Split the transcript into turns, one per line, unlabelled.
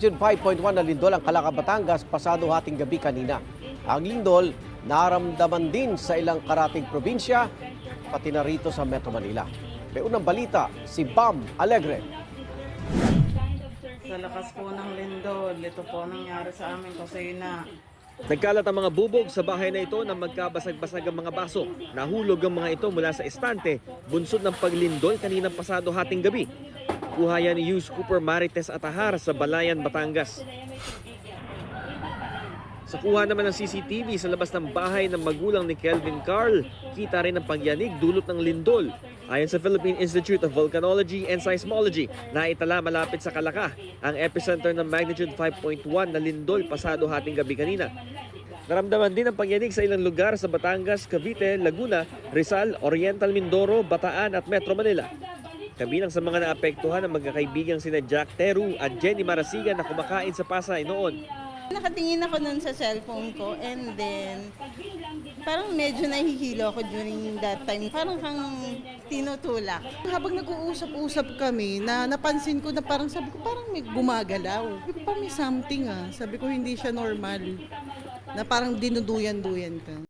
Magnitude 5.1 na lindol ang Calaca, Batangas pasado hating gabi kanina. Ang lindol naramdaman din sa ilang karating probinsya, pati na rito sa Metro Manila. May unang balita, si Bam Alegre.
Sa lakas po ng lindol, ito po nangyari sa amin kasi na
Nagkalat ang mga bubog sa bahay na ito na magkabasag-basag ang mga baso. Nahulog ang mga ito mula sa estante, bunsod ng paglindol kaninang pasado hating gabi. Kuha yan ni Yus Cooper Marites Atahar sa Balayan, Batangas. Sa kuha naman ng CCTV sa labas ng bahay ng magulang ni Kelvin Carl, kita rin ang pagyanig dulot ng lindol. Ayon sa Philippine Institute of Volcanology and Seismology, naitala malapit sa Calaca ang epicenter ng magnitude 5.1 na lindol pasado hating gabi kanina. Naramdaman din ang pagyanig sa ilang lugar sa Batangas, Cavite, Laguna, Rizal, Oriental Mindoro, Bataan at Metro Manila. Kabilang sa mga naapektuhan ang magkakaibigang sina Jack Teru at Jenny Marasigan na kumakain sa Pasay noon.
Nakatingin ako nun sa cellphone ko and then parang medyo nahihilo ako during that time. Parang kang tinutulak.
Habang nag-uusap-usap kami, napansin ko na parang sabi ko, parang may gumagalaw. Sabi ko, parang may something ah. Sabi ko, hindi siya normal. Na parang dinuduyan-duyan ka.